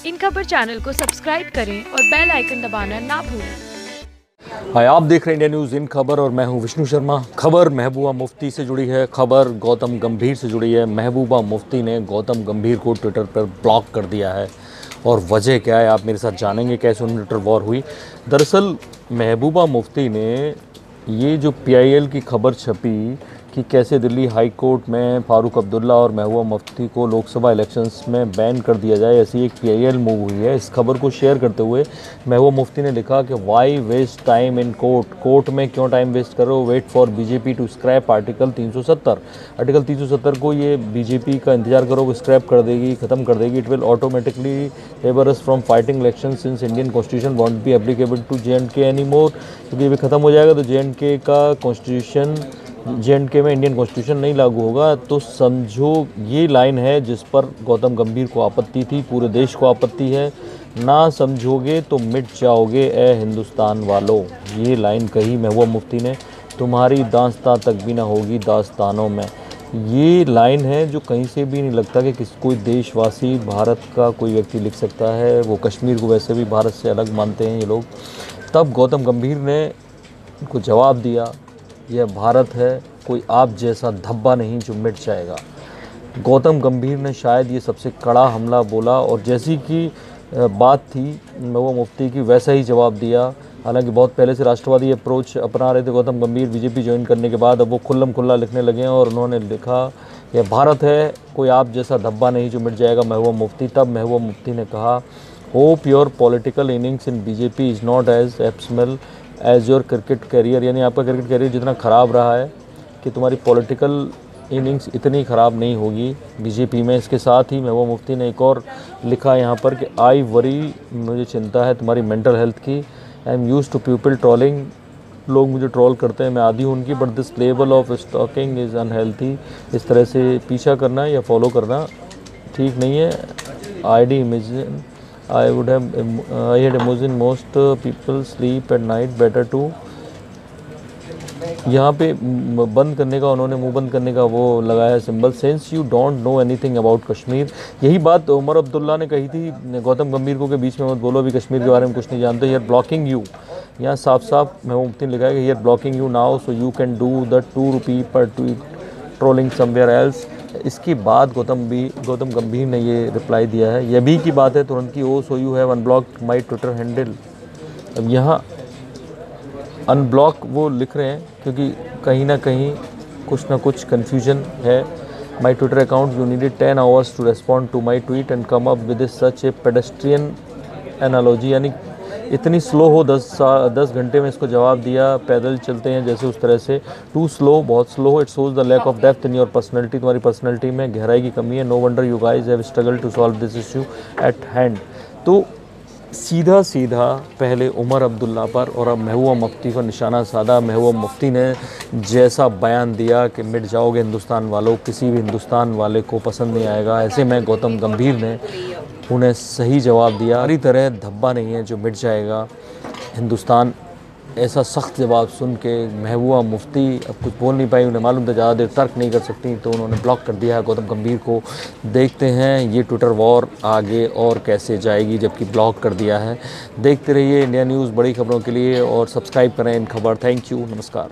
इन खबर चैनल को सब्सक्राइब करें और बेल आइकन दबाना ना भूलें। हाय, आप देख रहे हैं इंडिया न्यूज़ इन खबर और मैं हूं विष्णु शर्मा। खबर महबूबा मुफ्ती से जुड़ी है, खबर गौतम गंभीर से जुड़ी है। महबूबा मुफ्ती ने गौतम गंभीर को ट्विटर पर ब्लॉक कर दिया है और वजह क्या है आप मेरे साथ जानेंगे कैसे उनमें ट्विटर वॉर हुई। दरअसल महबूबा मुफ्ती ने ये जो PIL की खबर छपी कि कैसे दिल्ली हाई कोर्ट में फारूक अब्दुल्ला और महबूबा मुफ्ती को लोकसभा इलेक्शंस में बैन कर दिया जाए, ऐसी एक PIL मूव हुई है। इस खबर को शेयर करते हुए महबूबा मुफ्ती ने लिखा कि why waste time in court में क्यों टाइम वेस्ट कर रहे हो, wait for BJP to scrap article 370। Article 370 को ये BJP का इंतजार करो, वो स्क्रैप कर देगी, ख़त्म कर देगी। It will automatically favour us from fighting election since Indian constitution won't be applicable to JNK any more. क्योंकि ये भी ख़त्म हो जाएगा तो JNK का कॉन्स्टिट्यूशन, JNK में इंडियन कॉन्स्टिट्यूशन नहीं लागू होगा। तो समझो ये लाइन है जिस पर गौतम गंभीर को आपत्ति थी, पूरे देश को आपत्ति है। ना समझोगे तो मिट जाओगे ए हिंदुस्तान वालों, ये लाइन कही महबूबा मुफ्ती ने। तुम्हारी दास्तां तक भी ना होगी दास्तानों में, ये लाइन है जो कहीं से भी नहीं लगता कि कोई देशवासी, भारत का कोई व्यक्ति लिख सकता है। वो कश्मीर को वैसे भी भारत से अलग मानते हैं ये लोग। तब गौतम गंभीर ने उनको जवाब दिया, यह भारत है, कोई आप जैसा धब्बा नहीं जो मिट जाएगा। गौतम गंभीर ने शायद ये सबसे कड़ा हमला बोला और जैसी कि बात थी महबूबा मुफ्ती की वैसा ही जवाब दिया। हालांकि बहुत पहले से राष्ट्रवादी अप्रोच अपना रहे थे गौतम गंभीर BJP ज्वाइन करने के बाद, अब वो खुल्लम खुल्ला लिखने लगे हैं और उन्होंने लिखा यह भारत है, कोई आप जैसा धब्बा नहीं जो मिट जाएगा महबूबा मुफ्ती। तब महबूबा मुफ्ती ने कहा, hope your political innings in BJP is not as abysmal as your cricket career. यानी आपका क्रिकेट करियर जितना ख़राब रहा है कि तुम्हारी पॉलिटिकल इनिंग्स इतनी ख़राब नहीं होगी BJP में। इसके साथ ही महबूबा मुफ्ती ने एक और लिखा यहाँ पर कि आई वरी, मुझे चिंता है तुम्हारी मेंटल हेल्थ की। I am used to people trolling, लोग मुझे ट्रोल करते हैं, मैं आदी हूँ उनकी। But this level of stalking is unhealthy, इस तरह से पीछा करना या फॉलो करना ठीक नहीं है। ID imagine I had imagined most people sleep at night, better to। यहाँ पे बंद करने का उन्होंने मुंह बंद करने का वो लगाया symbol, sense you don't know anything about Kashmir. यही बात उमर अब्दुल्ला ने कही थी गौतम गंभीर को कि बीच में मत बोलो, अभी कश्मीर के बारे में कुछ नहीं जानते। हियर ब्लॉकिंग यू, यहाँ साफ साफ महबूबा मुफ्ती ने लिखा है कि here blocking you now so you can do the 2 रुपये पर ट्वीट ट्रोलिंग समवेयर एल्स। इसके बाद गौतम गंभीर ने ये रिप्लाई दिया है, यह भी की बात है तुरंत की, oh so you have unblocked my Twitter handle. अब यहाँ अनब्लॉक वो लिख रहे हैं क्योंकि कहीं ना कहीं कुछ ना कुछ कन्फ्यूजन है। My Twitter account, you needed 10 hours to respond to my tweet and come up with such a pedestrian analogy. यानी इतनी स्लो हो, 10 घंटे में इसको जवाब दिया, पैदल चलते हैं जैसे उस तरह से। टू स्लो, बहुत स्लो हो। It shows the lack of depth in your personality, तुम्हारी पर्सनैलिटी में गहराई की कमी है। No wonder you guys have struggle to solve this issue at hand. तो सीधा सीधा पहले उमर अब्दुल्ला पर और अब महबूबा मुफ्ती पर निशाना साधा। महबूबा मुफ्ती ने जैसा बयान दिया कि मिट जाओगे हिंदुस्तान वालों, किसी भी हिंदुस्तान वाले को पसंद नहीं आएगा, ऐसे में गौतम गंभीर ने उन्हें सही जवाब दिया। हरी तरह धब्बा नहीं है जो मिट जाएगा हिंदुस्तान। ऐसा सख्त जवाब सुन के महबूबा मुफ्ती अब कुछ बोल नहीं पाई, उन्हें मालूम था ज़्यादा देर तर्क नहीं कर सकती, तो उन्होंने ब्लॉक कर दिया है गौतम गंभीर को। देखते हैं ये ट्विटर वॉर आगे और कैसे जाएगी जबकि ब्लॉक कर दिया है। देखते रहिए इंडिया न्यूज़ बड़ी खबरों के लिए और सब्सक्राइब करें इन खबर। थैंक यू, नमस्कार।